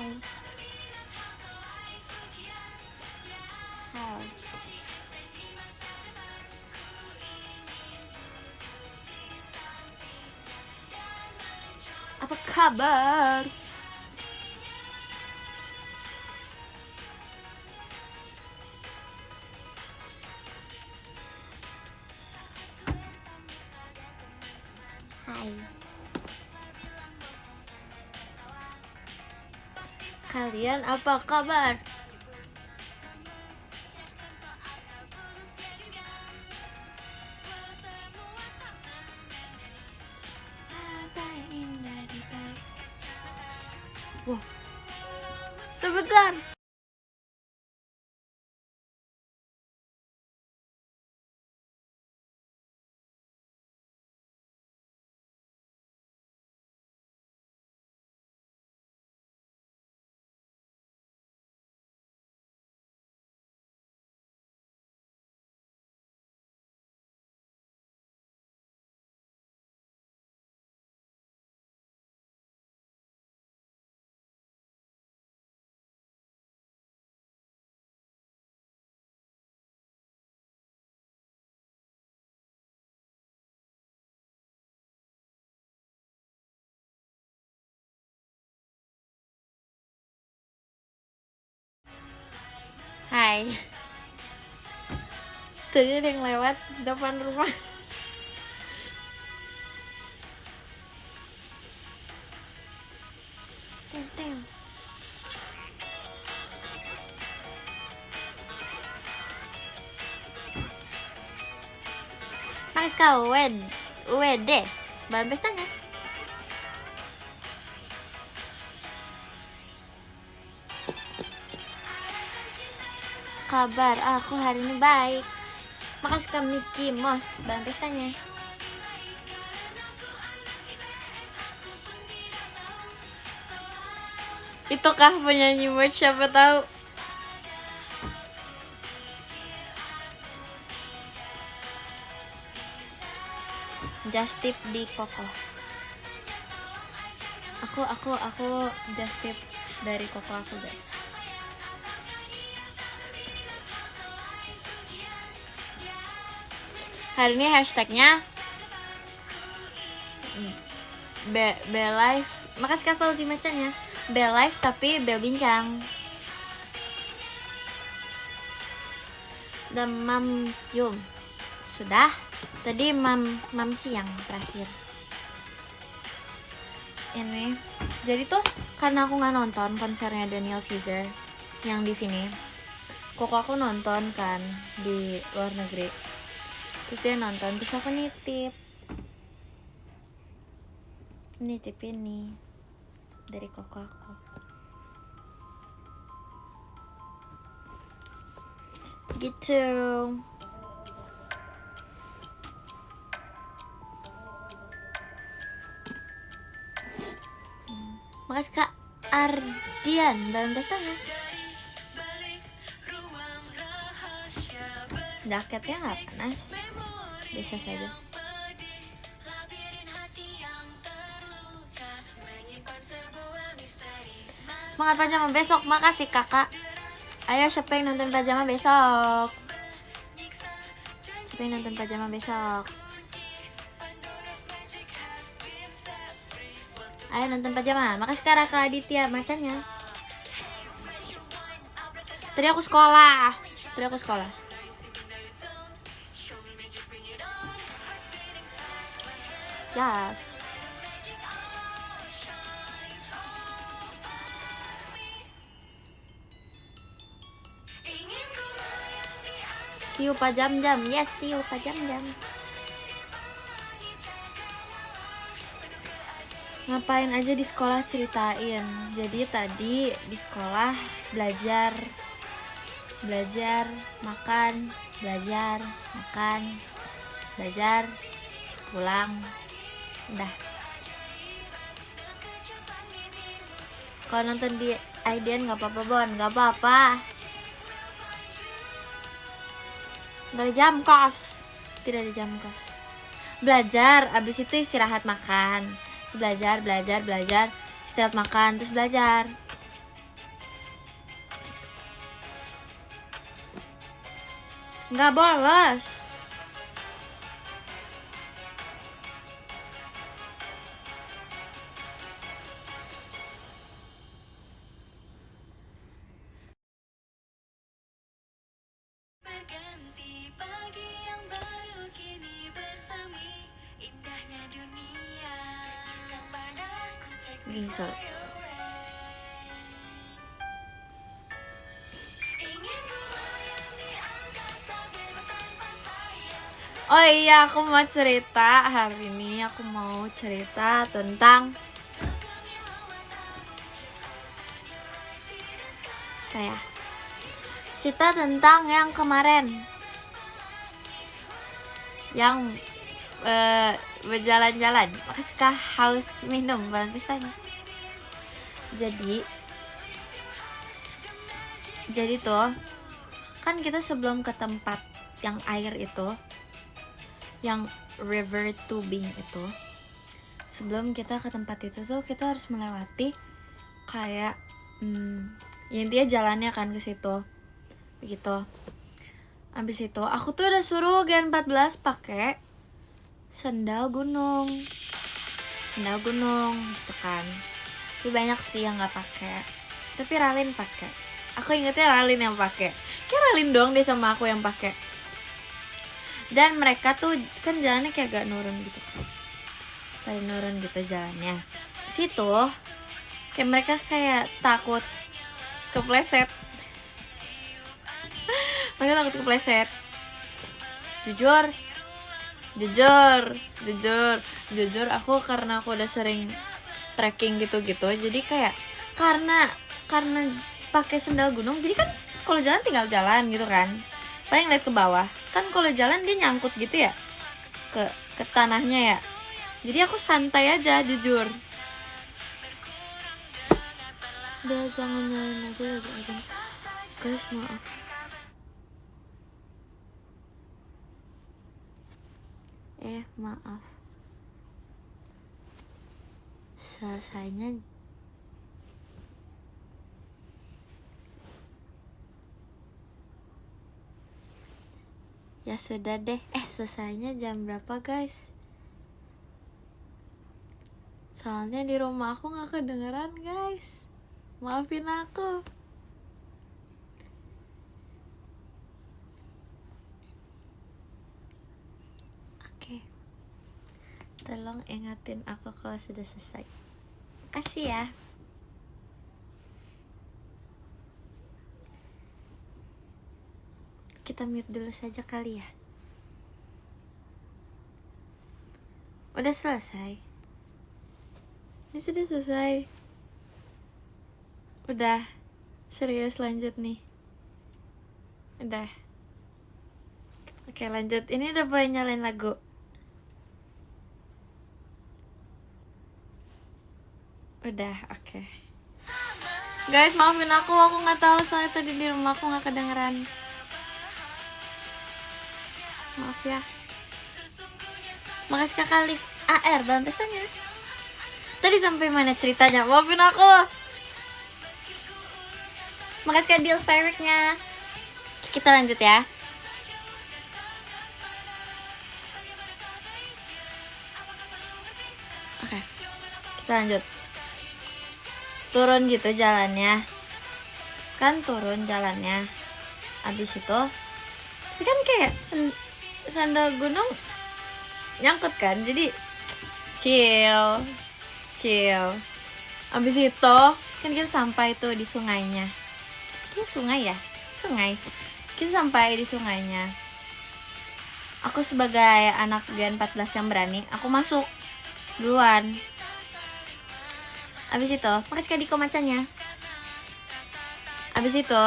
Hai. Apa kabar? Hai. Kalian apa kabar? Wah, sebentar. Hai. Tadi ada yang lewat depan rumah. Teng. Mas kau WD bahan pestanya. Kabar aku hari ini baik. Makasih ke Mickey Mouse bahan pestanya. Itukah penyanyi merch, siapa tahu. Just tip di Koko. Aku just tip dari Koko aku, guys. Hari ini hashtagnya Live. Makasih Kak Fauzi macanya. Bel Live tapi Bel Bincang. Dan Mam Yum sudah. Tadi Mam siang terakhir. Ini jadi tuh karena aku nggak nonton konsernya Daniel Caesar yang di sini. Kok aku nonton kan di luar negeri. Terus dia nonton, terus aku nitip ini dari koko aku. Gitu. Makasih Kak Ardian dalam pestanya. Jaketnya nggak panas, biasa saja. Semangat pajama besok, makasih kakak. Ayo siapa yang nonton pajama besok? Siapa yang nonton pajama besok? Ayo nonton pajama. Makasih Kak Raka Aditya macannya. Tadi aku sekolah. Yes. See you Pak Jam-Jam. Yes, see you Pak Jam-Jam. Ngapain aja di sekolah ceritain. Jadi tadi di sekolah belajar, makan, belajar, pulang, udah. Kalau nonton di IDN nggak apa-apa Bon, nggak apa-apa. Nggak ada jam kos, tidak ada jam kos. Belajar, abis itu istirahat makan. Belajar, istirahat makan, terus belajar. Nggak bolos. Berganti pagi yang baru kini bersemi indahnya dunia. Cinta padaku take me Gingsel. fly away. Ingin ku melayang di angkasa bebas tanpa sayang. Oh iya, aku mau cerita hari ini. Aku mau cerita tentang kayak cerita tentang yang kemarin, yang berjalan-jalan. Makasih haus minum Bang Pistanya. Jadi tuh kan kita sebelum ke tempat yang air itu, yang river tubing itu, sebelum kita ke tempat itu tuh kita harus melewati kayak ya intinya jalannya kan ke situ begitu. Abis itu aku tuh udah suruh Gen 14 pakai sendal gunung gitu kan. Tapi banyak sih yang nggak pakai, tapi Ralin pakai. Aku ingetnya Ralin yang pakai, kayak Ralin doang deh sama aku yang pakai. Dan mereka tuh kan jalannya kayak agak nurun gitu, kayak nurun gitu jalannya. Situ kayak mereka kayak takut kepleset. Mereka takut kepleset. Jujur aku karena aku udah sering trekking gitu-gitu, jadi kayak karena pakai sendal gunung, jadi kan kalau jalan tinggal jalan gitu kan, paling lihat ke bawah kan. Kalau jalan dia nyangkut gitu ya ke tanahnya ya, jadi aku santai aja jujur. Udah jangan nyalain aku lagi aja guys, maaf. Maaf. Selesainya ya sudah deh. Selesainya jam berapa guys? Soalnya di rumah aku nggak kedengeran guys, maafin aku. Oke, tolong ingatin aku kalau sudah selesai. Makasih ya. Kita mute dulu saja kali ya. Udah selesai. Ini sudah selesai. Udah. Serius lanjut nih. Udah. Oke lanjut. Ini udah boleh nyalain lagu. Udah, oke. Guys, maafin aku nggak tahu soalnya tadi di rumah aku nggak kedengeran. Maaf ya. Makasih Kakak Liv AR dalam pestanya. Tadi sampai mana ceritanya? Maafin aku. Makasih Kak Deals Favorite-nya. Kita lanjut ya. Oke. Kita lanjut. Turun gitu jalannya. Kan turun jalannya. Abis itu tapi kan kayak sandal gunung nyangkut kan, jadi chill. Abis itu kan kita sampai tuh di sungainya. Ini sungai ya? Sungai. Kita sampai di sungainya. Aku sebagai anak Gen 14 yang berani, aku masuk duluan. Abis itu, makasih Kak Diko macanya. Abis itu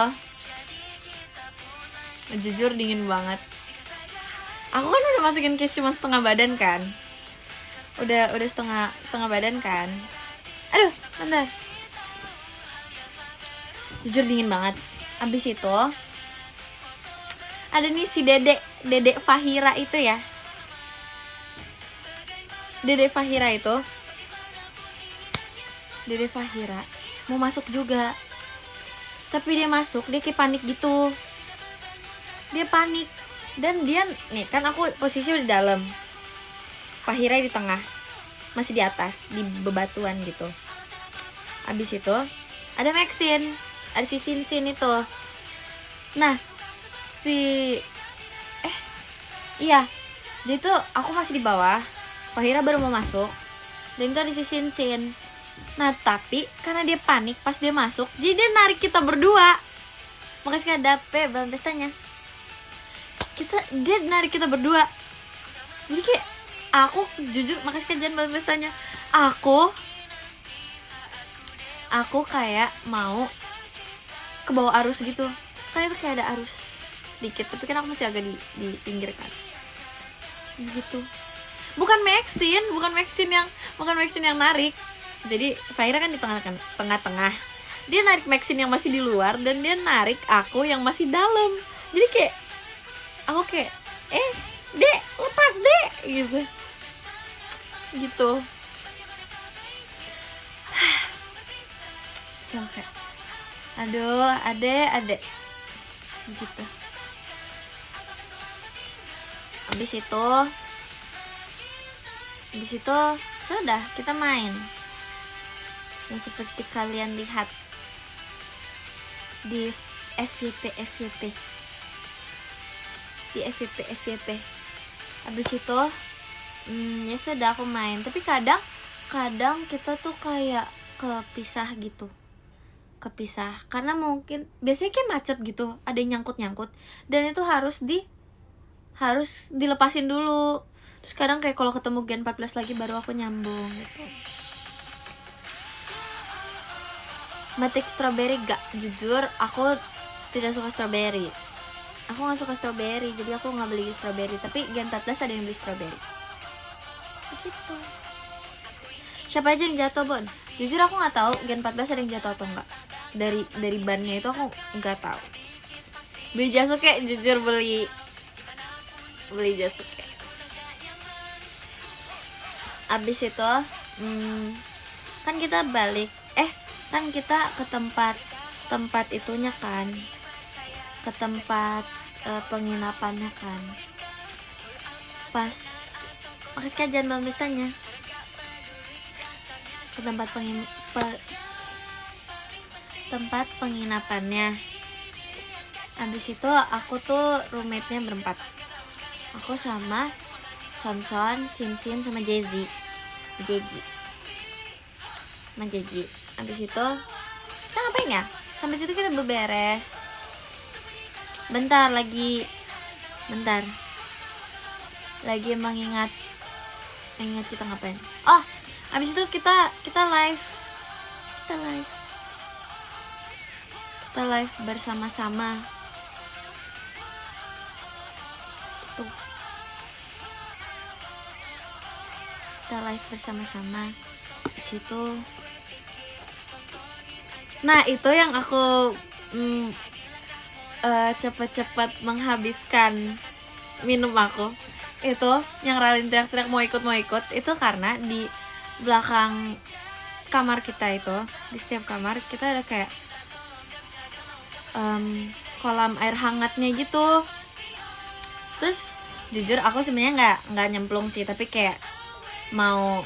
jujur dingin banget. Aku kan udah masukin case cuma setengah badan kan. Udah setengah badan kan. Aduh, bentar. Jujur dingin banget. Abis itu ada nih si Dedek Fahira itu ya. Dedek Fahira mau masuk juga. Tapi dia masuk, dia kayak panik gitu. Dia panik. Dan dia nih kan aku posisi di dalam, Fahira di tengah, masih di atas di bebatuan gitu. Abis itu ada Maxine, ada si Sinsin itu. Nah iya, jadi tuh aku masih di bawah, Fahira baru mau masuk, dan itu ada si Sinsin. Nah tapi karena dia panik pas dia masuk, jadi dia narik kita berdua. Makasih ada Bang Pestanya. Dia narik kita berdua. Jadi kayak aku jujur, makasih kajian Bang Pestanya. Aku kayak mau ke bawah arus gitu. Kan itu kayak ada arus sedikit, tapi kan aku masih agak di pinggir kan. Gitu. Bukan Maxine yang narik. Jadi Fahira kan di tengah-tengah. Dia narik Maxine yang masih di luar, dan dia narik aku yang masih dalam. Jadi kayak aku kayak Dek, lepas Dek gitu. So kayak aduh, adek gitu. Habis itu sudah kita main. Dan seperti kalian lihat di FYP habis itu ya sudah aku main. Tapi kadang kita tuh kayak kepisah karena mungkin biasanya kayak macet gitu, ada yang nyangkut dan itu harus dilepasin dulu. Terus kadang kayak kalau ketemu Gen 14 lagi baru aku nyambung gitu. Batik strawberry gak? Jujur aku tidak suka strawberry. Aku gak suka strawberry, jadi aku gak beli strawberry. Tapi Gen 14 ada yang beli strawberry gitu. Siapa aja yang jatuh, Bon? Jujur aku gak tahu Gen 14 ada yang jatuh atau enggak. Dari bannya itu aku gak tahu. Beli Jasuke, jujur beli Jasuke. Abis itu kan kita balik, kan kita ke tempat itunya kan, ke tempat penginapannya kan. Pas makasih kajian Bang Mistanya, ke tempat penginapannya. Abis itu aku tuh roommate-nya berempat, aku sama Sonson, Sinsin, sama Jeji. Abis itu kita ngapain ya? Sampai situ kita beberes. Bentar lagi mengingat kita ngapain. Oh, abis itu kita live bersama-sama. Tuh. Kita live bersama-sama di situ. Nah, itu yang aku cepat-cepat menghabiskan minum aku. Itu yang Ralin teriak-teriak mau ikut itu karena di belakang kamar kita itu, di setiap kamar kita ada kayak kolam air hangatnya gitu. Terus jujur aku sebenarnya nggak nyemplung sih, tapi kayak mau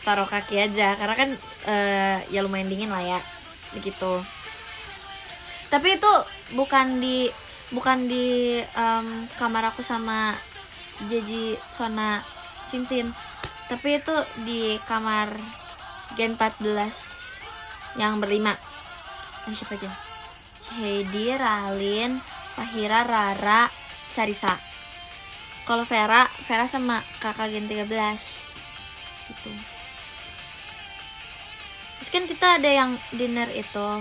taruh kaki aja karena kan ya lumayan dingin lah ya begitu. Tapi itu bukan di kamar aku sama Jeji, Sona, Sinsin, tapi itu di kamar Gen 14 yang berlima. Siapa aja? Heidi, Ralin, Fahira, Rara, Carisa. Kalau Vera sama kakak Gen 13 gitu. Terus kan kita ada yang dinner itu.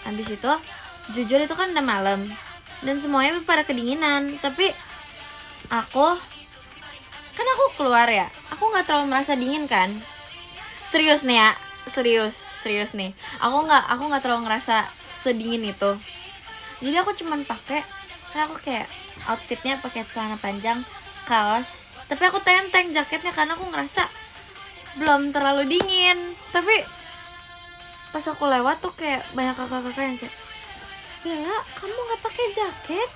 Habis itu jujur itu kan udah malam dan semuanya pada kedinginan. Tapi aku keluar ya, aku nggak terlalu merasa dingin kan. Serius nih aku nggak terlalu ngerasa sedingin itu. Jadi aku cuman pakai, aku kayak outfitnya pakai celana panjang, kaos, tapi aku tenteng jaketnya karena aku ngerasa belum terlalu dingin. Tapi pas aku lewat tuh kayak banyak kakak-kakak yang kayak Bella, kamu nggak pakai jaket?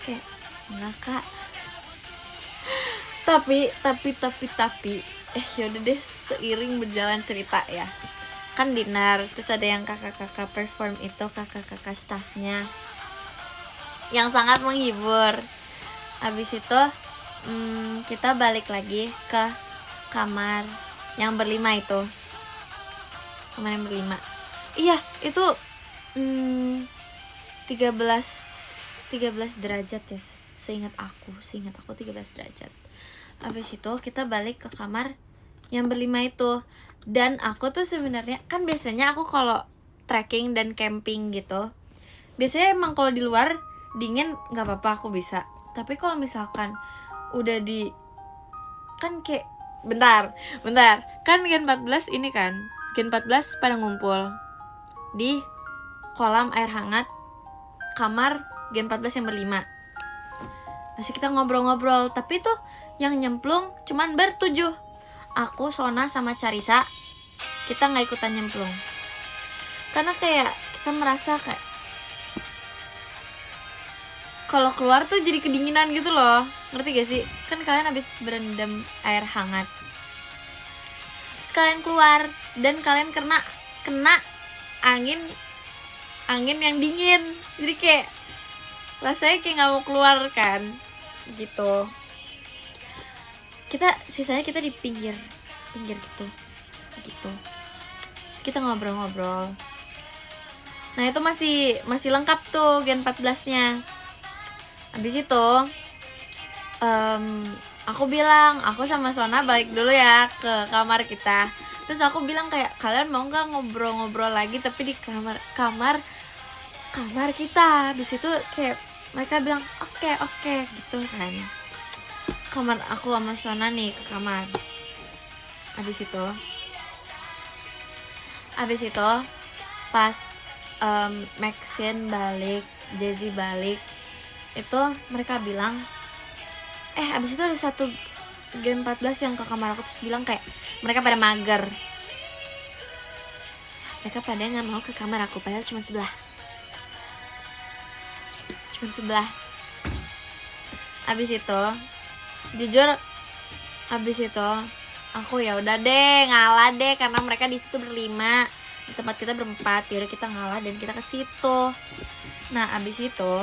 Kayak enggak kak. Tapi yaudah deh, seiring berjalan cerita ya, kan dinner, terus ada yang kakak-kakak perform itu, kakak-kakak staffnya yang sangat menghibur. Habis itu kita balik lagi ke kamar yang berlima itu, kamar yang berlima. Iya, itu 13 derajat ya, seingat aku 13 derajat. Habis itu kita balik ke kamar yang berlima itu. Dan aku tuh sebenarnya kan biasanya aku kalau trekking dan camping gitu, biasanya emang kalau di luar dingin nggak apa-apa, aku bisa. Tapi kalau misalkan udah di, kan kayak bentar kan Gen 14 ini kan, Gen 14 pada ngumpul di kolam air hangat kamar Gen 14 yang berlima. Masih kita ngobrol-ngobrol, tapi tuh yang nyemplung cuman bertujuh. Aku, Sona, sama Carisa, kita nggak ikutan nyemplung karena kayak kita merasa kayak kalau keluar tuh jadi kedinginan gitu loh, ngerti gak sih? Kan kalian habis berendam air hangat, terus kalian keluar dan kalian kena angin yang dingin, jadi kayak rasanya kayak nggak mau keluar kan gitu. Sisanya kita di pinggir gitu. Terus kita ngobrol-ngobrol. Nah itu masih lengkap tuh Gen 14-nya. Habis itu aku bilang, aku sama Sona balik dulu ya ke kamar kita. Terus aku bilang kayak, kalian mau nggak ngobrol-ngobrol lagi tapi di kamar kita. Habis itu kayak mereka bilang oke gitu kan. Kamar aku sama Sona nih ke kamar. Habis itu pas Maxine balik, Jazzy balik, itu mereka bilang abis itu ada satu Gen 14 yang ke kamar aku, terus bilang kayak mereka pada mager, mereka pada nggak mau ke kamar aku, padahal cuma sebelah. Abis itu jujur, abis itu aku ya udah deh ngalah deh, karena mereka di situ berlima, di tempat kita berempat. Yaudah kita ngalah dan kita ke situ. Nah abis itu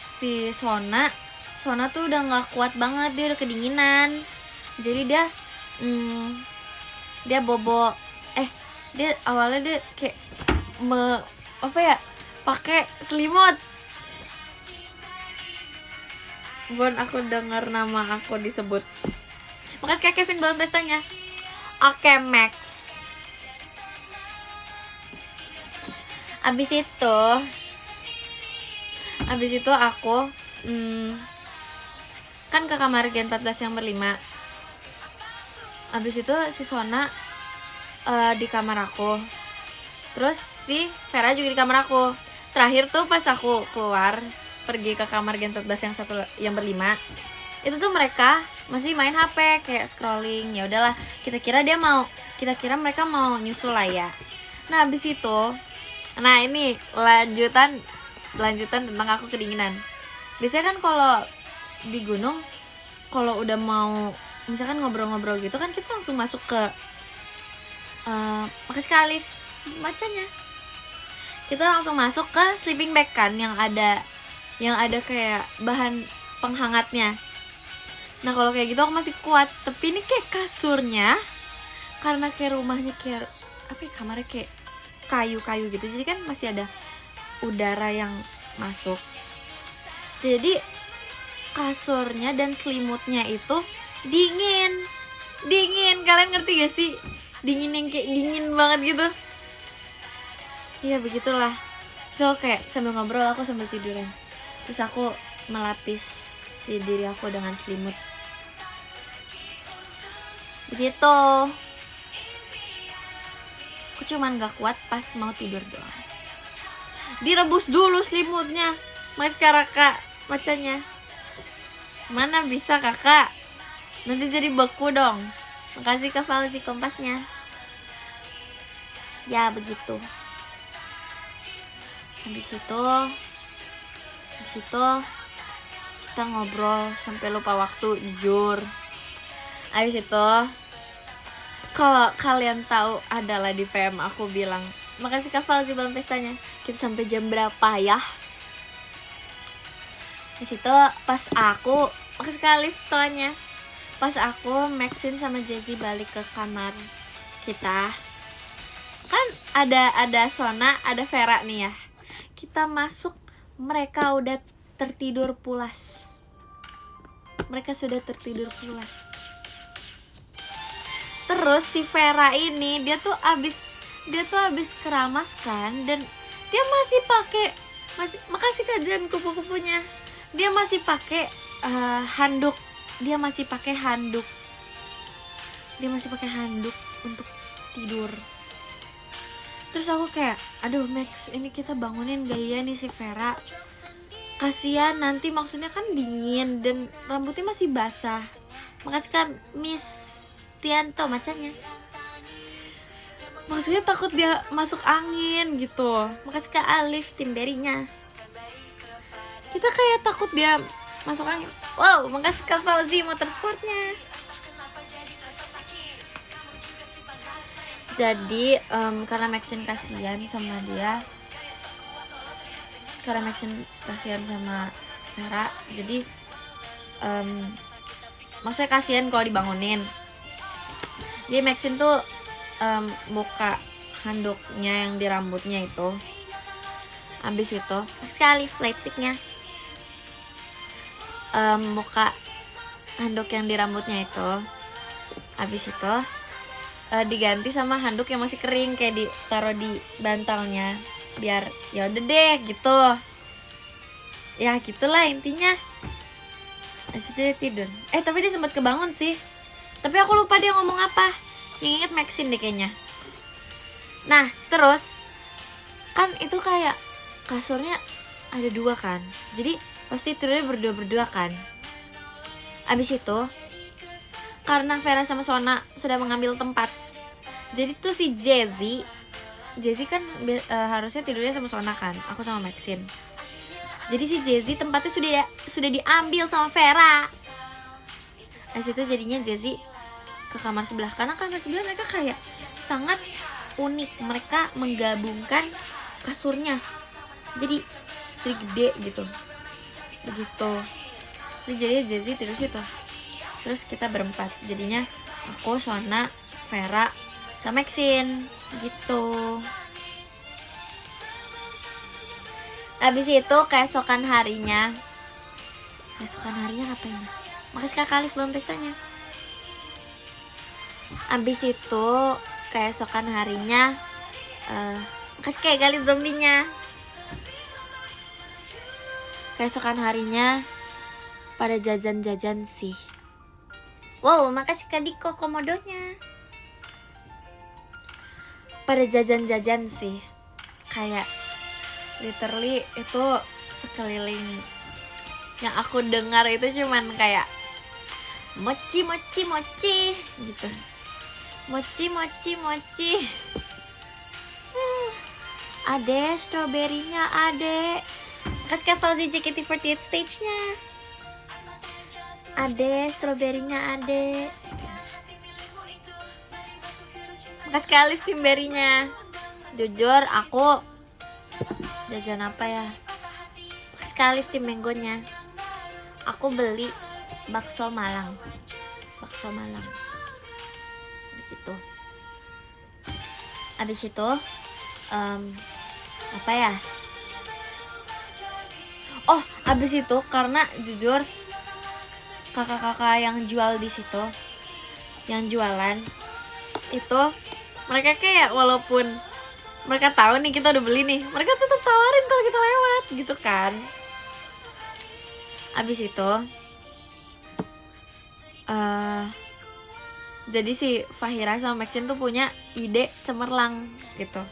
si Sona tuh udah nggak kuat banget, dia udah kedinginan, jadi dia bobo. Dia awalnya dia kayak pakai selimut. Bon, aku dengar nama aku disebut. Makasih Kak Kevin belum testanya. Oke, Max. Abis itu aku kan ke kamar Gen 14 yang berlima. Abis itu si Sona di kamar aku, terus si Vera juga di kamar aku. Terakhir tuh pas aku keluar pergi ke kamar Gen 14 yang berlima, itu tuh mereka masih main HP kayak scrolling. Ya udahlah, kita kira mereka mau nyusul lah ya. Nah abis itu, nah ini lanjutan tentang aku kedinginan. Biasanya kan kalau di gunung, kalau udah mau misalkan ngobrol-ngobrol gitu kan, kita langsung masuk ke makasih kali macanya, kita langsung masuk ke sleeping bag kan, yang ada kayak bahan penghangatnya. Nah kalau kayak gitu aku masih kuat, tapi ini kayak kasurnya, karena kayak rumahnya kayak kamarnya kayak kayu gitu, jadi kan masih ada udara yang masuk. Jadi kasurnya dan selimutnya itu dingin. Kalian ngerti gak sih? Dingin yang kayak dingin banget gitu. Iya begitulah. So kayak sambil ngobrol aku sambil tiduran, terus aku melapis si diri aku dengan selimut. Begitu. Aku cuman gak kuat pas mau tidur doang. Direbus dulu selimutnya. Maaf kakak macanya. Mana bisa kakak, nanti jadi beku dong. Makasih Kak Fauzi kompasnya. Ya begitu. Habis itu kita ngobrol sampai lupa waktu, jujur. Habis itu kalau kalian tahu adalah di PM aku bilang, makasih Kak Fauzi bang pestanya. Kita sampai jam berapa ya? Di situ pas aku, makasih sekali fotonya. Pas aku, Maxine sama Jazzy balik ke kamar kita. Kan ada Sona, ada Vera nih ya. Kita masuk, mereka udah tertidur pulas. Mereka sudah tertidur pulas. Terus si Vera ini dia tuh abis keramas kan, dan dia masih pakai, makasih kajian kupu-kupunya, dia masih pakai handuk, dia masih pakai handuk untuk tidur. Terus aku kayak, aduh Max, ini kita bangunin gak ya nih si Vera, kasihan nanti, maksudnya kan dingin dan rambutnya masih basah. Makasih kan Miss Tianto macamnya, maksudnya takut dia masuk angin gitu. Makasih Kak Alif timberinya, kita kayak takut dia masuk angin. Wow, makasih Kak Fauzi motorsportnya. Jadi karena Maxine kasihan sama dia, karena Maxine kasihan sama Vera, jadi maksudnya kasihan kalau dibangunin. Jadi Maxine tuh buka handuknya yang di rambutnya itu. Habis itu sekali flight sticknya, buka handuk yang di rambutnya itu. Habis itu diganti sama handuk yang masih kering, kayak ditaruh di bantalnya biar ya udah deh gitu. Ya gitulah intinya. Habis itu dia tidur. Tapi dia sempat kebangun sih. Tapi aku lupa dia ngomong apa. Yang inget Maxine deh kayaknya. Nah terus kan itu kayak kasurnya ada 2 kan, jadi pasti tidurnya berdua kan. Abis itu karena Vera sama Sona sudah mengambil tempat, jadi tuh si Jazzy kan harusnya tidurnya sama Sona kan, aku sama Maxine. Jadi si Jazzy tempatnya sudah diambil sama Vera. Abis itu jadinya Jazzy ke kamar sebelah, karena kamar sebelah mereka kayak sangat unik, mereka menggabungkan kasurnya jadi gede gitu, begitu. Terus jadi Jazzy tidur situ, terus kita berempat, jadinya aku, Sona, Vera, sama Maxine gitu. Abis itu keesokan harinya ngapain ya? Makasih Kak Alif belum pestanya. Abis itu keesokan harinya kasih kayak kali zombinya. Keesokan harinya pada jajan-jajan sih. Wow, makasih Kak Diko komodonya. Pada jajan-jajan sih. Kayak literally itu sekeliling yang aku dengar itu cuman kayak mochi gitu. Mochi. Ade, stroberinya ade. Kasih Kak Fauzi JKT48 stage-nya. Ade, stroberinya ade. Makasih Kak Alif timberinya. Jujur aku jajan apa ya? Makasih Kak Alif tim menggonya. Aku beli bakso Malang. Begitu. Abis itu apa ya? Oh, abis itu karena jujur kakak-kakak yang jual di situ, yang jualan itu, mereka kayak walaupun mereka tahu nih kita udah beli nih, mereka tetap tawarin kalau kita lewat gitu kan. Abis itu jadi si Fahira sama Maxine tuh punya ide cemerlang gitu.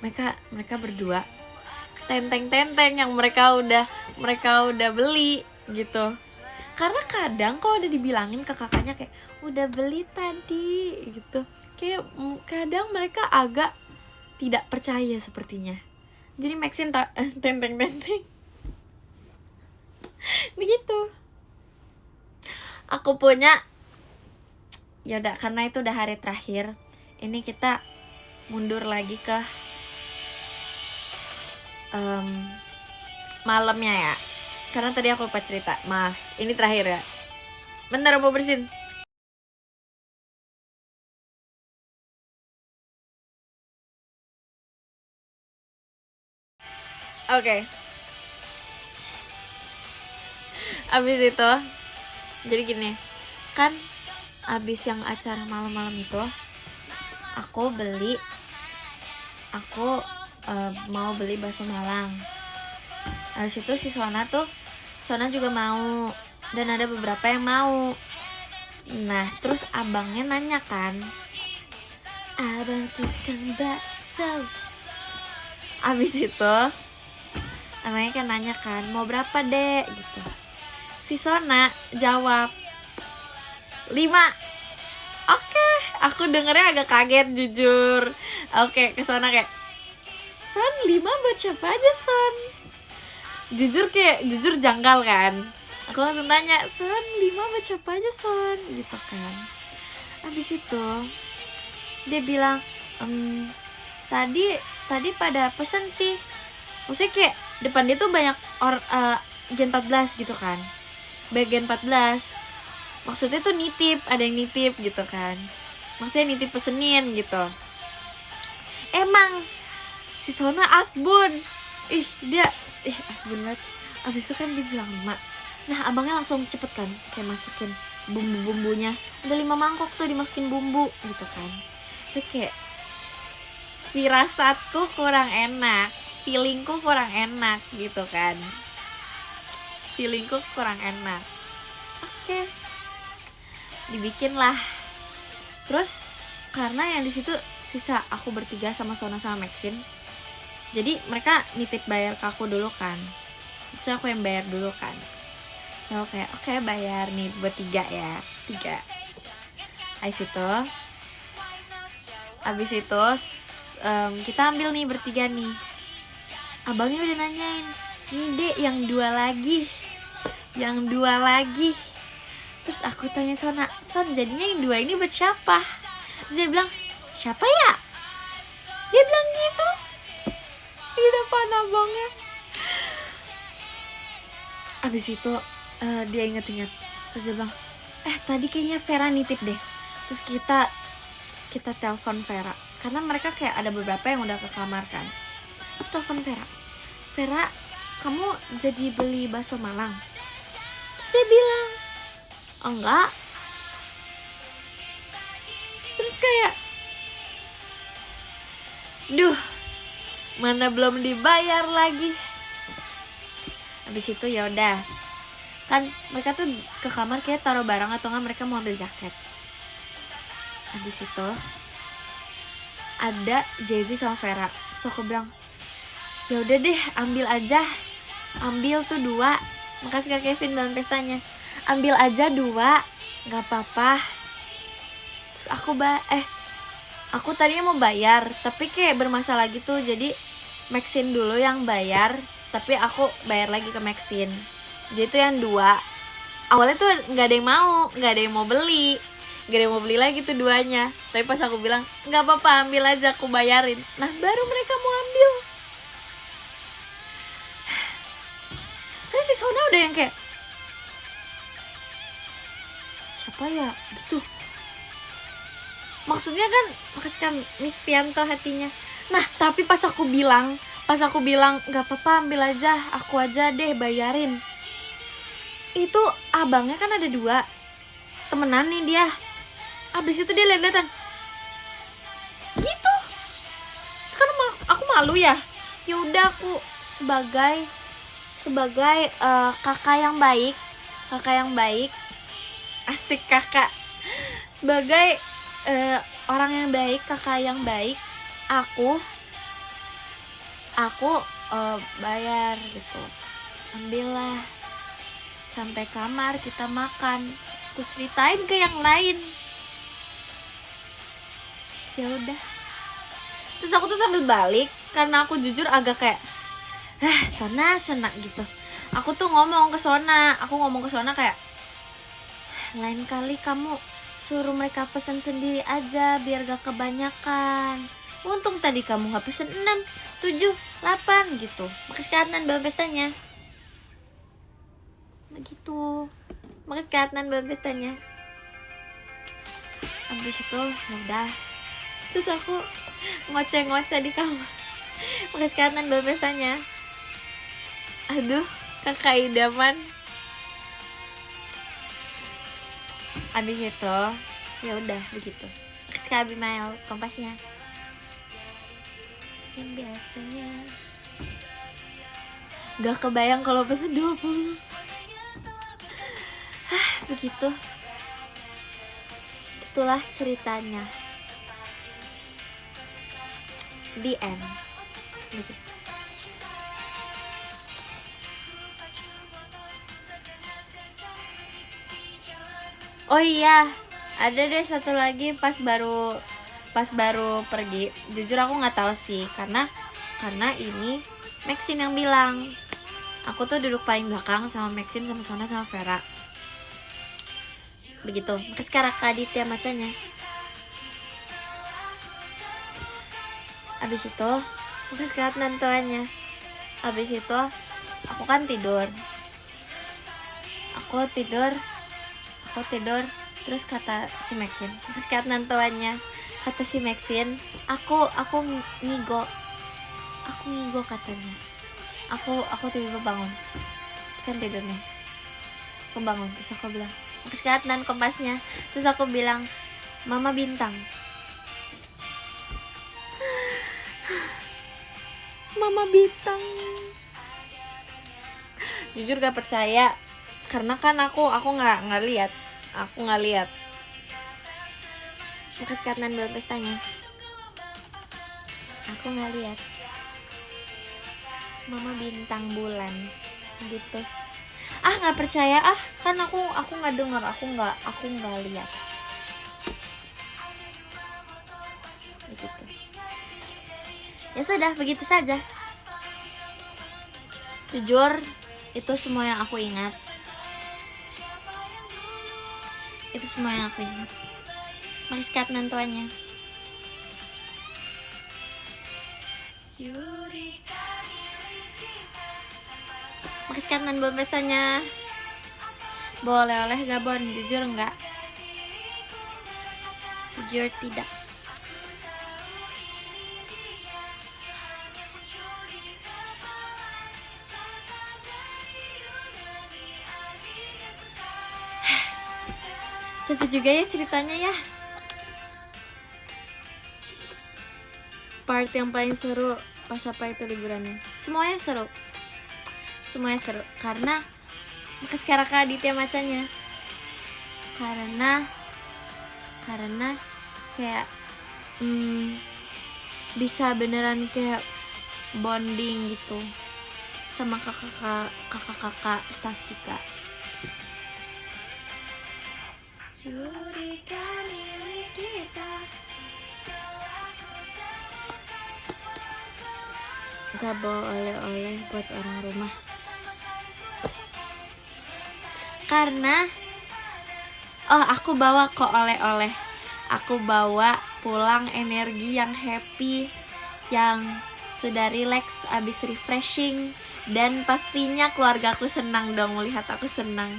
Mereka berdua tenteng yang mereka udah beli gitu. Karena kadang kalau udah dibilangin ke kakaknya kayak udah beli tadi gitu, kayak kadang mereka agak tidak percaya sepertinya. Jadi Maxine tenteng begitu. Aku punya, ya udah, karena itu udah hari terakhir, ini kita mundur lagi ke malamnya ya, karena tadi aku lupa cerita, maaf, ini terakhir ya. Bentar mau bersihin. Oke. Abis itu, jadi gini, kan abis yang acara malam-malam itu, aku mau beli bakso Malang. Habis itu si Sona juga mau, dan ada beberapa yang mau. Nah terus abangnya nanya kan, abang tukang bakso. Abis itu abangnya kan nanya kan, mau berapa dek gitu. Si Sona jawab 5. Oke, aku dengernya agak kaget jujur. Oke, ke Sona kayak, Son 5 buat siapa aja Son? Jujur janggal kan. Aku langsung tanya, Son 5 buat siapa aja Son? Gitu kan. Habis itu dia bilang, tadi pada pesen sih. Maksudnya kayak depan dia tuh banyak Gen 14 gitu kan. Bagian 14. Maksudnya tuh nitip, ada yang nitip gitu kan. Maksudnya nitip pesenin gitu. Emang si Sona asbun. Dia asbun banget. Abis itu kan dia bilang 5. Nah abangnya langsung cepet kan, kayak masukin bumbu-bumbunya. Ada 5 mangkok tuh dimasukin bumbu gitu kan. So kayak firasatku kurang enak, feelingku kurang enak gitu kan. Feelingku kurang enak. Oke, dibikin lah. Terus karena yang di situ sisa aku bertiga sama Sona sama Maxine, jadi mereka nitip bayar ke aku dulu kan. Maksudnya aku yang bayar dulu kan. So kayak oke, bayar nih buat 3 ya, 3. Abis itu kita ambil nih bertiga nih. Abangnya udah nanyain, nih dek yang 2 lagi. Terus aku tanya Sona, Son jadinya yang 2 ini buat siapa? Terus dia bilang, siapa ya? Dia bilang gitu di depan abangnya. Abis itu dia inget-inget. Terus dia bilang, tadi kayaknya Vera nitip deh. Terus kita telepon Vera, karena mereka kayak ada beberapa yang udah ke kamar kan. Telepon Vera, kamu jadi beli bakso Malang? Terus dia bilang, enggak. Terus kayak, duh, mana belum dibayar lagi. Habis itu ya udah, kan mereka tuh ke kamar kayak taruh barang atau enggak mereka mau ambil jaket. Habis itu ada Jesse sama Vera. So aku bilang, ya udah deh, ambil aja. Ambil tuh 2. Makasih Kak Kevin dalam pestanya. Ambil aja 2, nggak apa-apa. Terus aku tadinya mau bayar, tapi kayak bermasalah gitu. Jadi Maxine dulu yang bayar, tapi aku bayar lagi ke Maxine. Jadi itu yang 2. Awalnya tuh nggak ada yang mau beli. Gak ada yang mau beli lagi tuh 2-nya. Tapi pas aku bilang, nggak apa-apa, ambil aja, aku bayarin. Nah baru mereka mau ambil. Saya si Sona udah yang kayak, siapa ya gitu. Maksudnya kan, makasih kan Mistianto hatinya. Nah tapi pas aku bilang nggak apa-apa, ambil aja, aku aja deh bayarin. Itu abangnya kan ada 2 temenan nih dia. Abis itu dia liat-liatan gitu. Sekarang aku malu ya. Ya udah, aku sebagai kakak yang baik, asik kakak. Sebagai orang yang baik, kakak yang baik, aku bayar gitu. Ambillah. Sampai kamar kita makan. Aku ceritain ke yang lain. Ya udah. Terus aku tuh sambil balik, karena aku jujur agak kayak, Sona gitu. Aku tuh ngomong ke Sona kayak, lain kali kamu suruh mereka pesen sendiri aja biar gak kebanyakan. Untung tadi kamu gak pesen 6, 7, 8 gitu. Makasih bawa pestanya. Begitu. Makasih bawa pestanya. Abis itu udah. Terus aku ngoceh-ngoceh di kamar. Makasih bawa pestanya. Aduh, kakak idaman. Abis itu ya udah begitu. Makasih Abimael kompasnya. Yang biasanya gak kebayang kalau pesen 20. Begitu. Itulah ceritanya. The end. Begitu. Oh iya, ada deh satu lagi pas baru pergi. Jujur aku nggak tahu sih, karena ini Maxine yang bilang. Aku tuh duduk paling belakang sama Maxine, sama Sona, sama Vera. Begitu. Makasih Kak Aditya macanya. Abis itu makasih Kak Nantoannya. Abis itu aku kan tidur. Aku tidur terus kata si Maxine, makasih Kak Nantoannya. Kata si Maxine, aku ngigo katanya. Aku tiba-tiba bangun kan tidurnya. Aku bangun terus aku bilang, makasih Kak Nan kompasnya. Terus aku bilang, Mama Bintang. Mama Bintang. Jujur gak percaya karena kan aku nggak lihat. Makasih Kak Nan buat pestanya. Aku nggak lihat. Mama Bintang bulan gitu. Nggak percaya kan aku nggak dengar, aku nggak lihat. Begitu. Ya sudah, begitu saja. Jujur itu semua yang aku ingat. Makasih Kak Nantoannya. Makasih Kak Nan buat pestanya. Boleh gak Bon? Jujur enggak? Jujur tidak. Capek juga ya ceritanya ya. Part yang paling seru pas apa itu liburannya. Semuanya seru karena makasih Kak Aditya macanya. Karena kayak bisa beneran kayak bonding gitu sama kakak staff kita. Gak bawa oleh-oleh buat orang rumah karena aku bawa kok oleh-oleh. Aku bawa pulang energi yang happy, yang sudah relax abis refreshing, dan pastinya keluargaku senang dong melihat aku senang.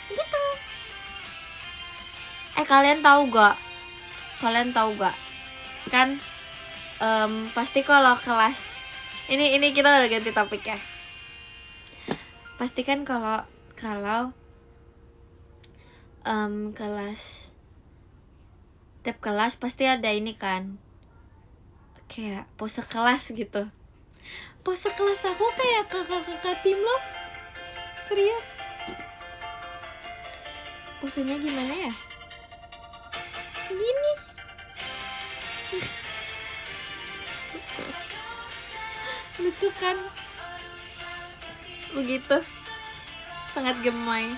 Gitu. Kalian tahu gak? Kan pasti kalau kelas ini kita udah ganti topik ya. Pastikan kalau kelas, tiap kelas pasti ada ini kan, kayak pose kelas gitu. Pose kelas aku kayak kakak Team Love. Serius. Posenya gimana ya? Gini. Lucu kan? Begitu. Sangat gemoy.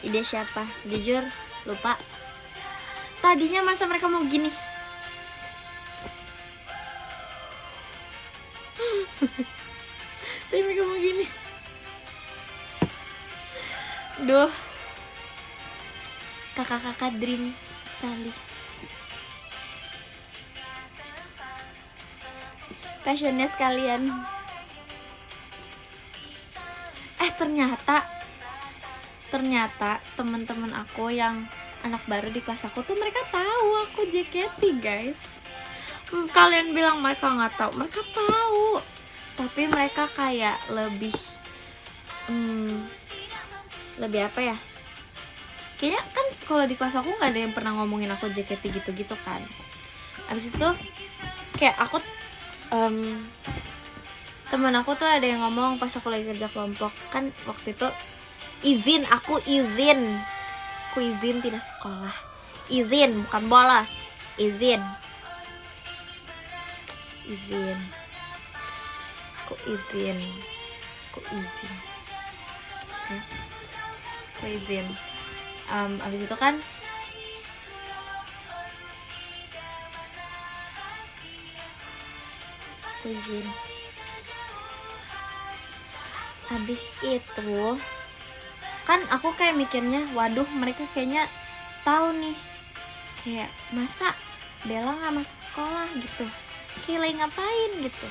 ide siapa? Jujur lupa. Tadinya masa mereka mau gini. Tadi mereka mau gini. Duh, kakak-kakak dream sekali. Passionnya sekalian. Ternyata teman-teman aku yang anak baru di kelas aku tuh mereka tahu aku JKT, guys. Kalian bilang mereka nggak tahu, mereka tahu. Tapi mereka kayak lebih lebih apa ya? Kayaknya kan kalau di kelas aku nggak ada yang pernah ngomongin aku JKT gitu-gitu kan. Abis itu kayak aku teman aku tuh ada yang ngomong pas aku lagi kerja kelompok kan waktu itu aku izin tidak sekolah, izin bukan bolos, izin aku izin oke. Aku izin abis itu kan aku izin. Habis itu kan aku kayak mikirnya, waduh mereka kayaknya tahu nih, kayak masa Bella nggak masuk sekolah gitu, kayak lagi ngapain gitu.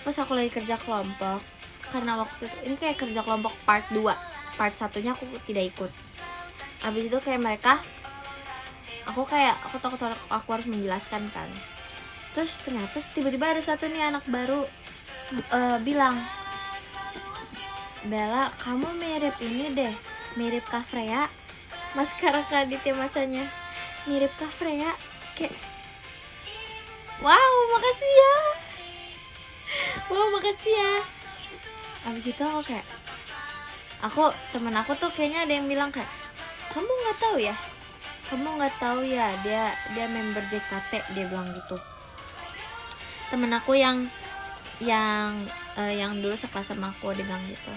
Pas aku lagi kerja kelompok, karena waktu itu ini kayak kerja kelompok part 2, part 1-nya aku tidak ikut. Habis itu kayak mereka, aku takut aku harus menjelaskan kan. Terus ternyata tiba-tiba ada satu nih anak baru bilang, Bella, kamu mirip ini deh, mirip Kak Freya. Maskara Kaditya macanya mirip Kak Freya. Kayak wow, makasih ya. Abis itu aku kayak, temen aku tuh kayaknya ada yang bilang kayak, kamu nggak tahu ya dia member JKT, dia bilang gitu. Temen aku yang dulu sekelas sama aku, dia bilang gitu.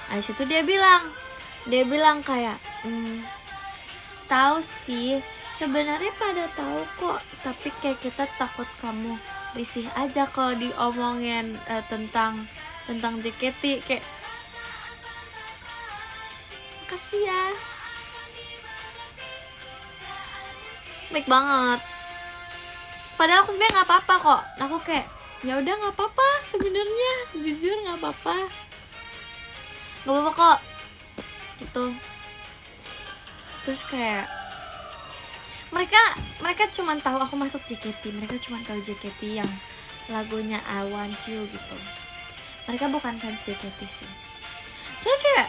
Abis itu dia bilang kayak tahu sih, sebenarnya pada tahu kok, tapi kayak kita takut kamu risih aja kalau diomongin tentang JKT. Kayak makasih ya, baik banget. Padahal aku sebenarnya nggak apa-apa kok. Aku kayak ya udah nggak apa-apa sebenarnya, jujur nggak apa-apa kok gitu. Terus kayak mereka cuma tahu aku masuk JKT, mereka cuma tahu JKT yang lagunya I Want You gitu. Mereka bukan fans JKT sih. Soalnya kayak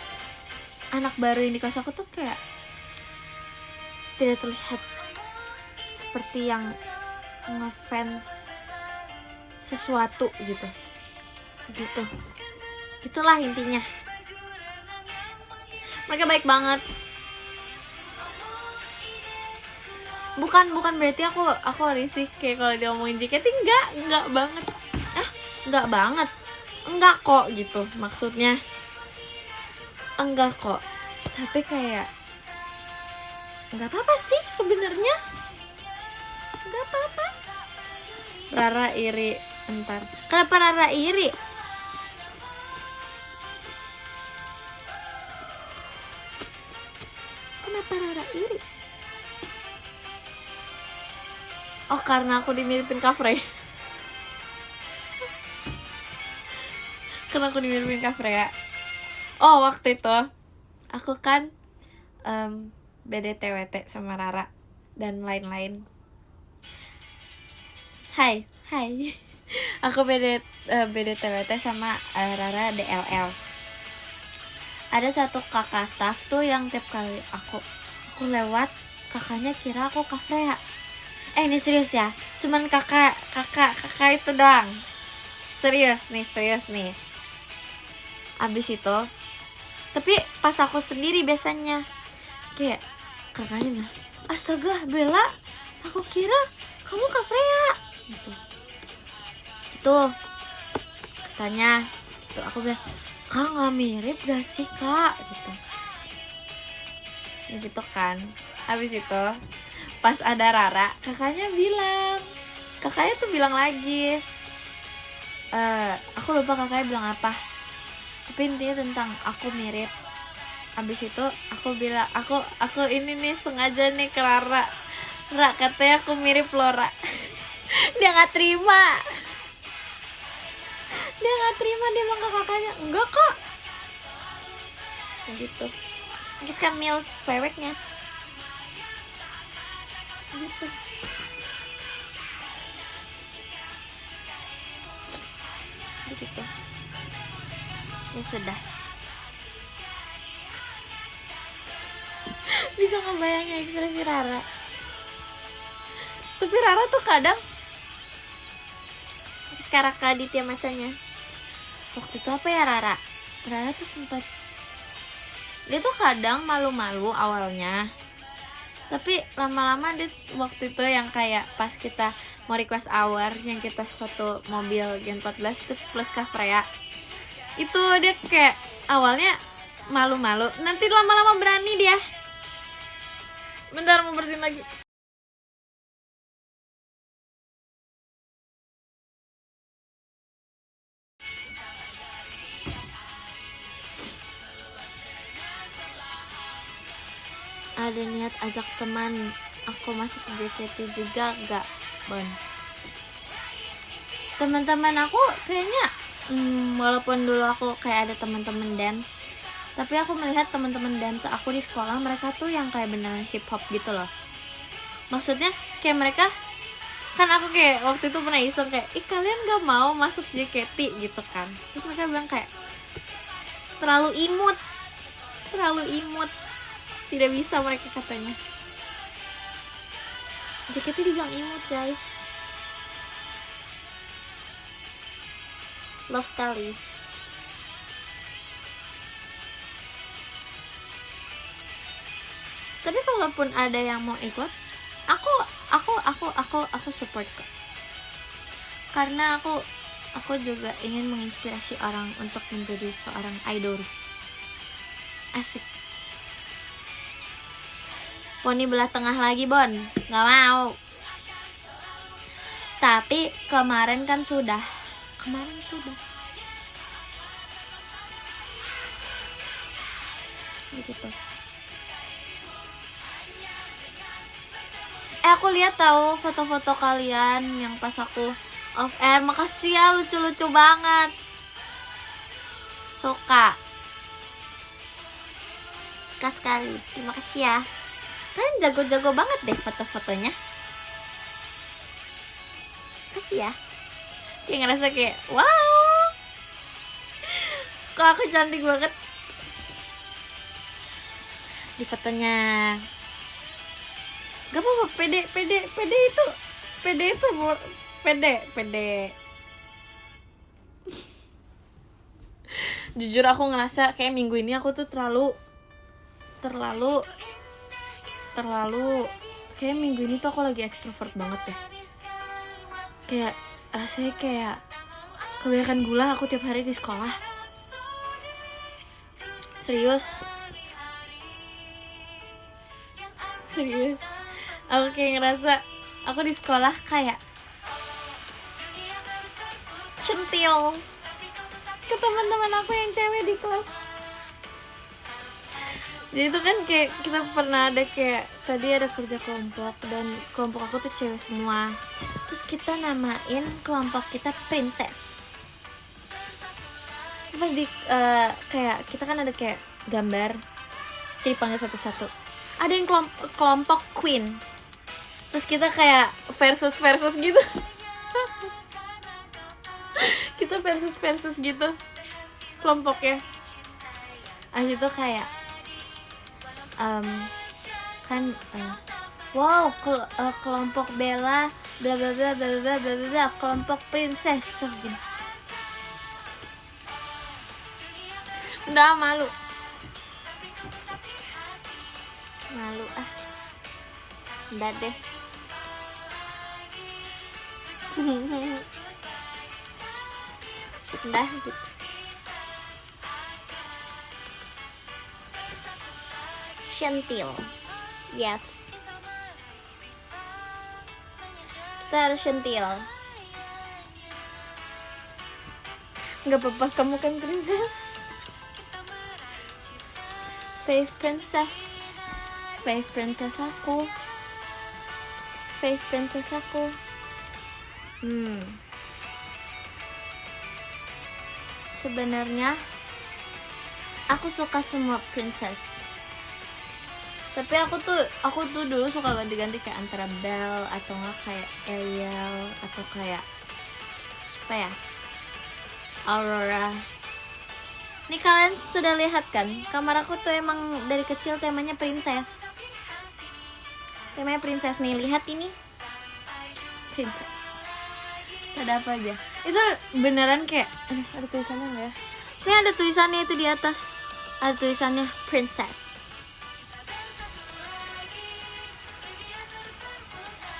anak baru yang di kelas aku tuh kayak tidak terlihat seperti yang ngefans sesuatu gitu. Gitulah intinya. Mereka baik banget. Bukan berarti aku risih kayak kalau diomongin JKT, enggak banget. Enggak kok gitu maksudnya. Enggak kok. Tapi kayak enggak apa-apa sih sebenarnya. Enggak apa-apa. Rara iri. Entar. Kenapa Rara iri? Oh, karena aku dimiripin Kak Freya. Oh, waktu itu aku kan BDTWT sama Rara dan lain-lain. Hai. Aku BDTWT sama Rara DLL. Ada satu kakak staff tuh yang tiap kali aku lewat, kakaknya kira aku Kak Freya. Ini serius ya, cuman kakak itu doang. Serius nih. Abis itu, tapi pas aku sendiri biasanya kayak kakaknya bilang, astaga Bella, aku kira kamu Kak Freya gitu. Katanya tuh, aku bilang, Kak nggak mirip gak sih Kak gitu. gitu kan. Habis itu pas ada Rara, kakaknya tuh bilang lagi, aku lupa kakaknya bilang apa, tapi intinya tentang aku mirip. Habis itu aku bilang, aku ini nih sengaja nih ke Rara, katanya aku mirip Lora. Dia nggak terima, dia bilang ke kakaknya, enggak kok, gitu. Kita kan Mills favorite-nya gitu. Gitu ya sudah. Bisa ngebayangin ekspresi Rara, tapi Rara tuh kadang sekarang ke Aditya macanya waktu itu apa ya, Rara tuh sempat, dia tuh kadang malu-malu awalnya, tapi lama-lama dia waktu itu yang kayak pas kita mau request hour yang kita satu mobil Gen 14 terus plus cover ya, itu dia kayak awalnya malu-malu, nanti lama-lama berani dia. Bentar, mau bersihin lagi. Ada niat ajak teman aku masuk ke JKT juga gak, Bon? Teman-teman aku kayaknya walaupun dulu aku kayak ada teman-teman dance, tapi aku melihat teman-teman dance aku di sekolah, mereka tuh yang kayak beneran hip hop gitu loh. Maksudnya kayak mereka, kan aku kayak waktu itu pernah iseng kayak, kalian gak mau masuk JKT gitu kan, terus mereka bilang kayak terlalu imut, tidak bisa mereka katanya. JKT dibilang imut guys. Love sekali. Tapi kalaupun ada yang mau ikut, aku support kok. Karena aku juga ingin menginspirasi orang untuk menjadi seorang idol. Asik. Poni belah tengah lagi, Bon. Gak mau. Tapi kemarin sudah. Gitu. Aku lihat tahu foto-foto kalian yang pas aku off air. Makasih ya, lucu-lucu banget. Suka sekali. Terima kasih ya. Kalian jago-jago banget deh foto-fotonya. Makasih ya. Kayak ngerasa kayak wow, kok aku cantik banget di fotonya. Gak apa-apa, pede itu pede. Jujur aku ngerasa kayak minggu ini aku tuh terlalu kayak minggu ini tuh aku lagi extrovert banget deh. Kayak rasanya kayak kebanyakan gula aku tiap hari di sekolah. Serius. Aku kayak ngerasa aku di sekolah kayak centil ke teman-teman aku yang cewek di kelas. Jadi itu kan kayak kita pernah ada kayak tadi ada kerja kelompok dan kelompok aku tuh cewek semua. Terus kita namain kelompok kita princess. Terus pas di kayak kita kan ada kayak gambar, jadi panggil satu-satu. Ada yang kelompok queen. Terus kita kayak versus gitu. Kita versus gitu kelompoknya. Abis itu kayak wow, kelompok Bella bla bla bla bla bla bla bla, kelompok princess gitu. Udah malu udah deh. Udah gitu. centil. Yes. Kita harus centil. Gak apa-apa, kamu kan princess. Faith princess. Faith princess aku. Faith princess aku. Sebenarnya aku suka semua princess. Tapi aku tuh dulu suka ganti-ganti kayak antara Belle atau nggak kayak Ariel atau kayak apa ya, Aurora. Nih kalian sudah lihat kan, kamar aku tuh emang dari kecil temanya princess. Temanya princess nih, lihat ini. Princess. Ada apa aja? Itu beneran kayak ada tulisannya nggak ya? Sebenarnya ada tulisannya itu di atas. Ada tulisannya princess.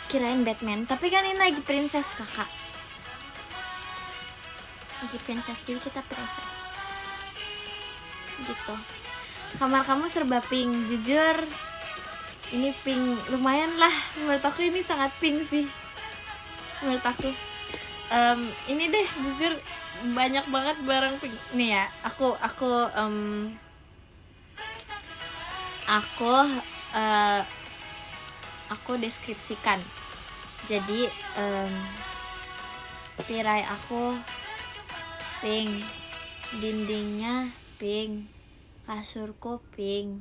Kirain Batman, tapi kan ini lagi princess kakak. Lagi princess, jadi kita princess. Gitu. Kamar kamu serba pink, jujur. Ini pink, lumayan lah. Menurut aku ini sangat pink sih. Menurut aku. Ini deh, jujur banyak banget barang pink. Nih ya, aku deskripsikan. Jadi tirai aku pink, dindingnya pink, kasurku pink,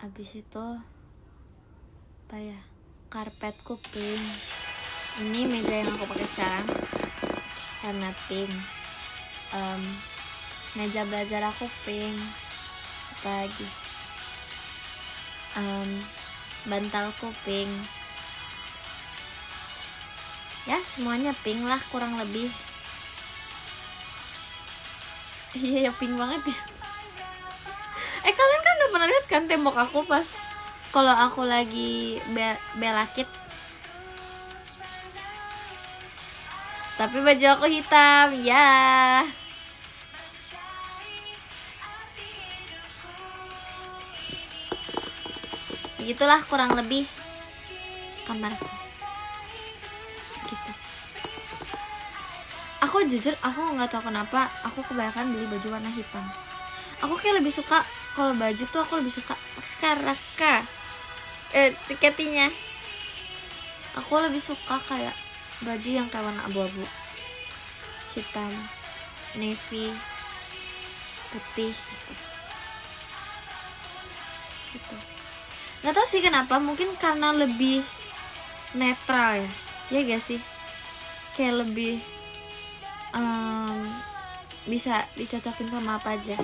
abis itu apa ya, karpetku pink. Ini meja yang aku pakai sekarang warna pink. Meja belajar aku pink. Apa lagi? Bantalku pink. Ya semuanya pink lah kurang lebih. Iya ya, pink banget ya. Kalian kan udah pernah lihat kan tembok aku pas kalau aku lagi belakit. Tapi baju aku hitam, ya. Begitulah kurang lebih kamarku. Gitu. Aku jujur, aku nggak tahu kenapa aku kebanyakan beli baju warna hitam. Aku kayak lebih suka kalau baju tuh aku lebih suka Raka. Tiketinya. Aku lebih suka kayak baju yang kayak warna abu-abu, hitam, navy, putih gitu. Nggak tahu sih kenapa, mungkin karena lebih netral ya gak sih, kayak lebih bisa dicocokin sama apa aja.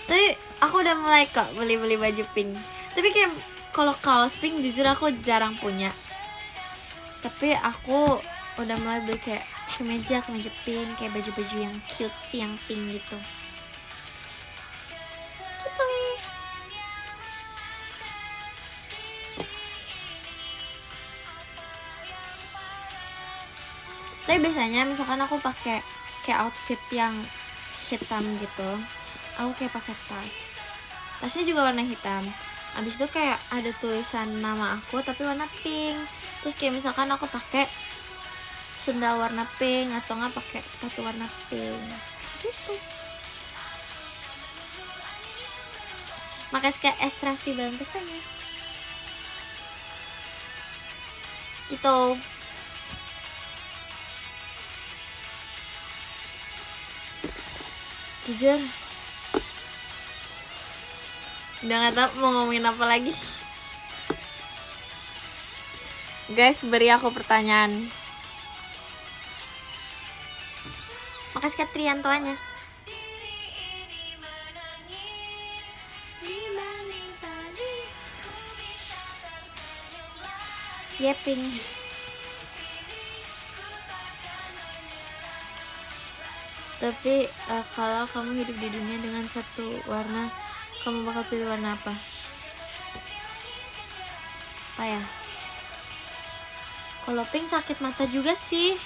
Tapi aku udah mulai kok beli baju pink. Tapi kayak kalau kaos pink jujur aku jarang punya. Tapi aku udah mulai beli kayak kemeja pink, kayak baju-baju yang cute sih, yang pink gitu. Tapi biasanya misalkan aku pakai kayak outfit yang hitam gitu, aku kayak pakai tasnya juga warna hitam. Abis itu kayak ada tulisan nama aku tapi warna pink. Terus kayak misalkan aku pakai sendal warna pink atau nggak pakai sepatu warna pink gitu. Makasih kayak S Raffi Balang pesannya gitu. Jujur udah gak tau mau ngomongin apa lagi. Guys, beri aku pertanyaan. Makasih Kak Triantoanya. Yeping. Tapi kalau kamu hidup di dunia dengan satu warna, kamu bakal pilih warna apa? Apa ya? Kalau pink sakit mata juga sih.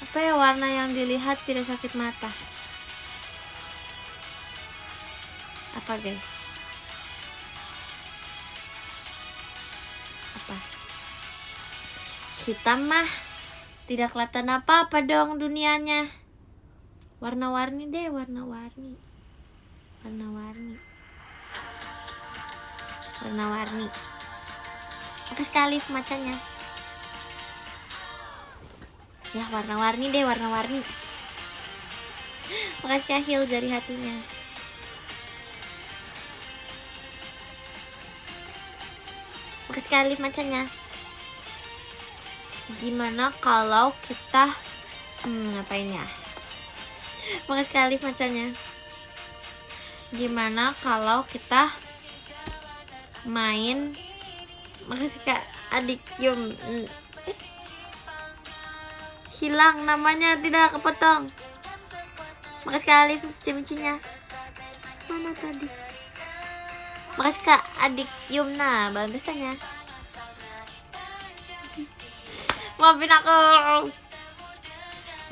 Apa ya warna yang dilihat tidak sakit mata? Apa guys? Apa? Hitam mah tidak kelihatan apa-apa dong dunianya. Warna-warni deh, warna-warni. Warna-warni. Warna-warni. Apa sekali macanya? Ya warna-warni deh, warna-warni. Makasih Kahil dari hatinya. Makasih sekali macanya. Gimana kalau kita ngapain ya? Makasih sekali macanya. Gimana kalau kita main? Makasih Kak Adik Yum. Hilang namanya, tidak kepotong. Makasih sekali cimicinya. Mana tadi? Makasih Kak Adik Yumna balasannya. Maafin aku.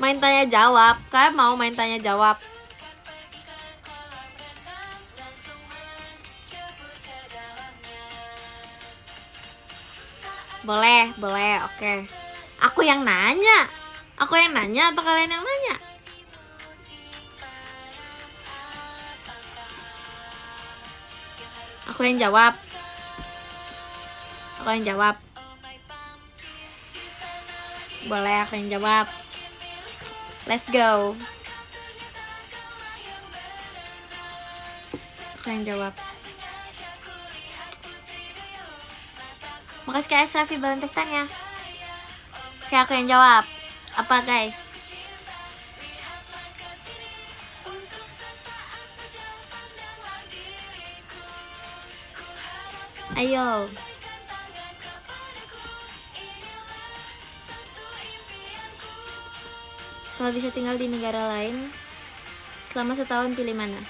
Main tanya jawab. Kalian mau main tanya jawab? Boleh, boleh, oke. Aku yang nanya. Aku yang nanya atau kalian yang nanya? Aku yang jawab. Aku yang jawab. Boleh aku yang jawab. Let's go. Aku yang jawab. Makasih Kak Esrafi balan testanya. Oke, aku yang jawab. Apa guys? Ayo. Kalau bisa tinggal di negara lain selama setahun, pilih mana?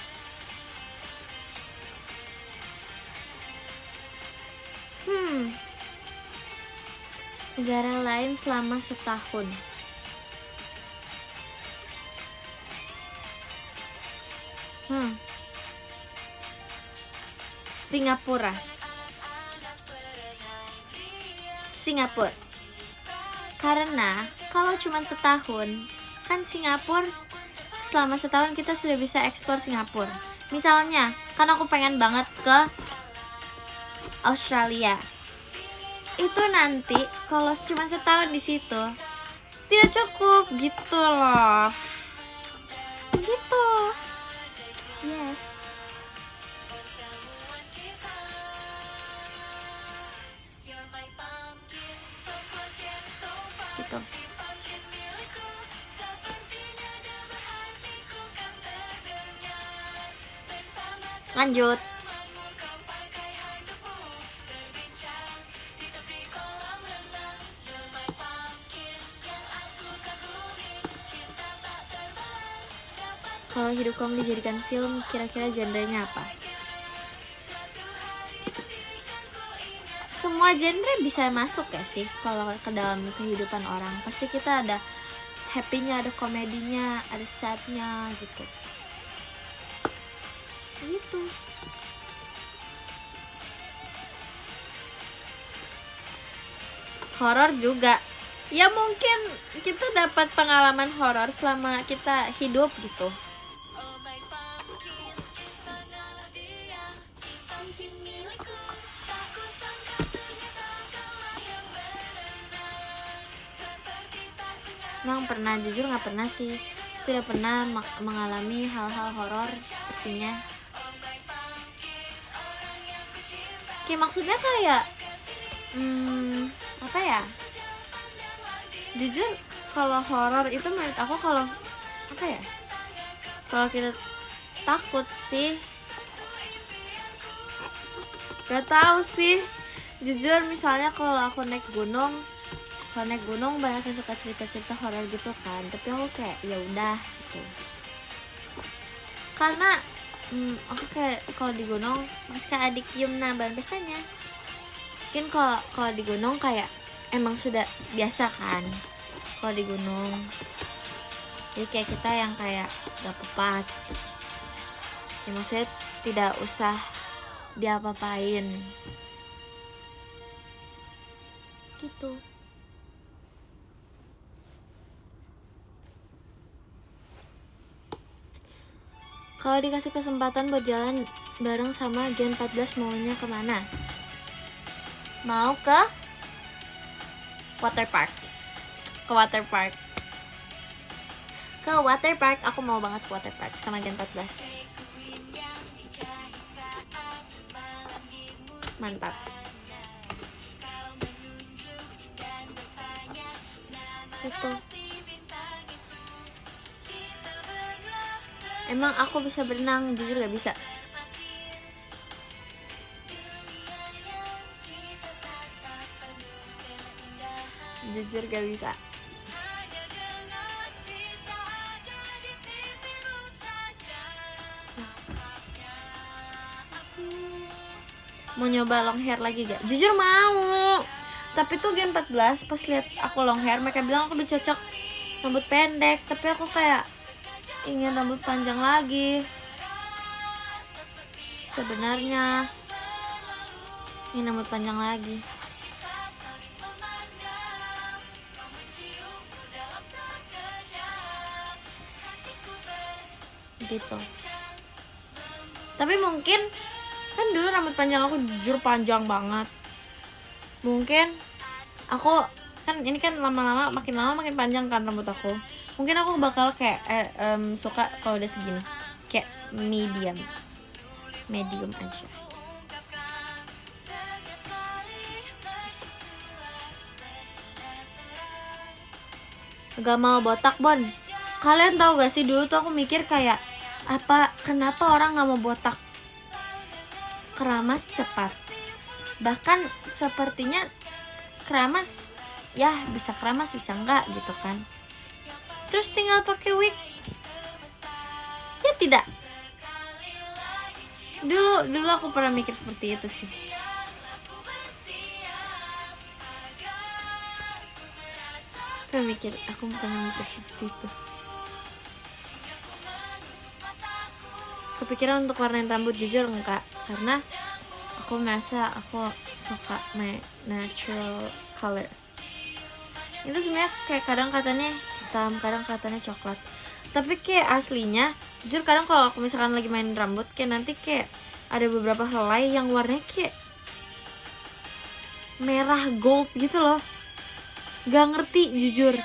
Negara lain selama setahun. Singapura. Singapura. Karena kalau cuma setahun, kan Singapura selama setahun kita sudah bisa ekspor Singapura. Misalnya, kan aku pengen banget ke Australia. Itu nanti kalau cuma setahun di situ tidak cukup gitu loh. Gitu. Yes. Gitu. Lanjut. Kalau hidup kamu dijadikan film, kira-kira genrenya apa? Semua genre bisa masuk gak sih kalau ke dalam kehidupan orang? Pasti kita ada happy-nya, ada komedinya, ada sad-nya gitu. Gitu. Horor juga. Ya mungkin kita dapat pengalaman horor selama kita hidup gitu. Emang pernah, jujur nggak pernah sih. Tidak pernah mengalami hal-hal horor sepertinya. Kayak maksudnya kayak apa ya? Jujur kalau horor itu menurut aku kalau apa ya? Kalau kita takut sih. Gak tahu sih. Jujur misalnya kalau aku naik gunung banyak yang suka cerita-cerita horor gitu kan, tapi aku kayak ya udah gitu. Karena aku kayak kalau di gunung masih kayak Adik Yumna bahan biasanya. Mungkin kalau di gunung kayak emang sudah biasa kan kalau di gunung. Jadi kayak kita yang kayak gak apa-apa gitu. Ya maksudnya tidak usah diapa-apain gitu. Kalau dikasih kesempatan buat jalan bareng sama Gen 14 maunya kemana? Mau ke water park. Ke water park. Ke water park, aku mau banget ke water park sama Gen 14. Mantap. Itu. Emang aku bisa berenang? Jujur gak bisa. Jujur gak bisa. Mau nyoba long hair lagi gak? Jujur mau. Tapi tuh Gen 14 pas lihat aku long hair, mereka bilang aku udah cocok rambut pendek. Tapi aku kayak ingin rambut panjang lagi. Sebenarnya ingin rambut panjang lagi. Gitu. Tapi mungkin kan dulu rambut panjang aku jujur panjang banget. Mungkin aku kan ini kan lama makin panjang kan rambut aku. Mungkin aku bakal kayak suka kalau udah segini, kayak medium aja. Gak mau botak, Bon. Kalian tahu gak sih, dulu tuh aku mikir kayak kenapa orang gak mau botak? Keramas cepat. Bahkan sepertinya keramas ya bisa keramas bisa enggak gitu kan. Terus tinggal pakai wig. Ya tidak. Dulu aku pernah mikir seperti itu sih. Aku pernah mikir seperti itu. Kepikiran untuk warnain rambut, jujur enggak, karena aku merasa aku suka my natural color. Itu sebenarnya kayak kadang katanya hitam, kadang katanya coklat. Tapi kayak aslinya, jujur kadang kalau aku misalkan lagi main rambut, kayak nanti kayak ada beberapa helai yang warnanya kayak merah gold gitu loh. Gak ngerti jujur.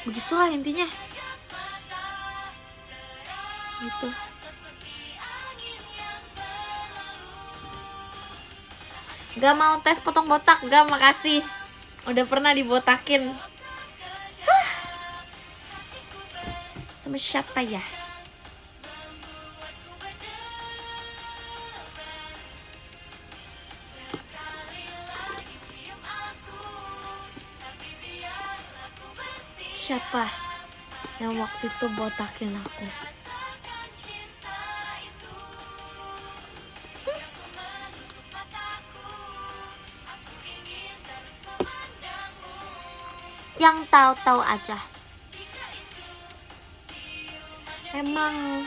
Begitulah intinya. Gitu. Gak mau tes potong botak, gak, makasih. Udah pernah dibotakin. Sama siapa ya? Siapa yang waktu itu botakin aku? Yang tahu-tahu aja. Emang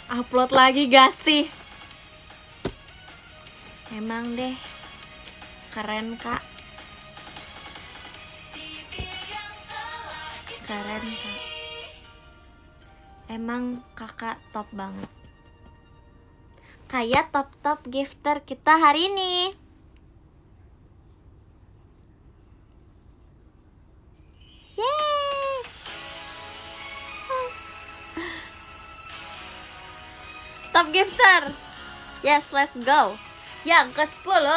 upload lagi gak sih? Emang deh keren kak. Emang kakak top banget. Kayak top gifter kita hari ini. Yeay. Top gifter. Yes, let's go. Yang ke-10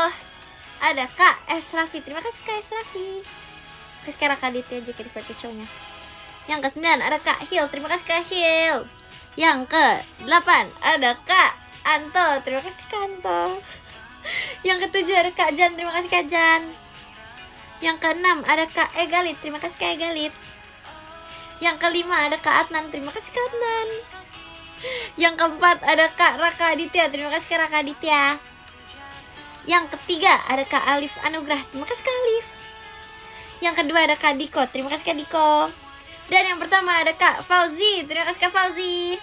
ada Kak Esrafi. Terima kasih Kak Esrafi. Terima kasih Kak Raditya JKT48 show-nya. Yang ke-9 ada Kak Hil. Terima kasih Kak Hil. Yang ke-8 ada Kak Anto. Terima kasih Kak Anto. Yang ke-7 ada Kak Jan. Terima kasih Kak Jan. Yang ke-6 ada Kak Egalit. Terima kasih Kak Egalit. Yang ke-5 ada Kak Adnan. Terima kasih Kak Adnan. Yang ke-4 ada Kak Raka Aditya. Terima kasih Kak Raka Aditya. Yang ketiga ada Kak Alif Anugrah. Terima kasih Kak Alif. Yang kedua ada Kak Diko. Terima kasih Kak Diko. Dan yang pertama ada Kak Fauzi. Terima kasih Kak Fauzi.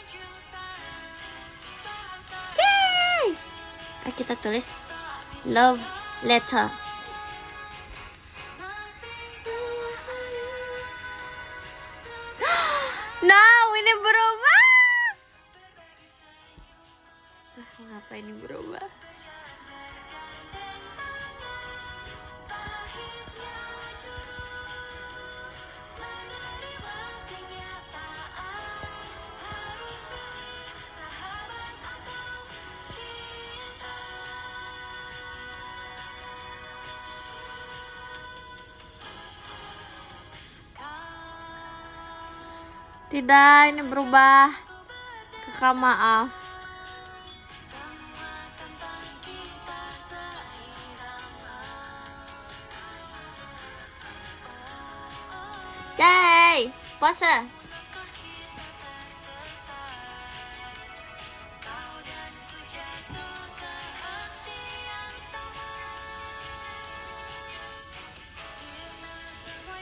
Yeay. Kita tulis love letter. Now ini berubah. Mengapa ini berubah? Tidak, ini berubah. Kakak maaf. Yay, pose.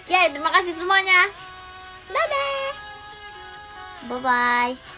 Yay, terima kasih semuanya. Dadah. Bye-bye.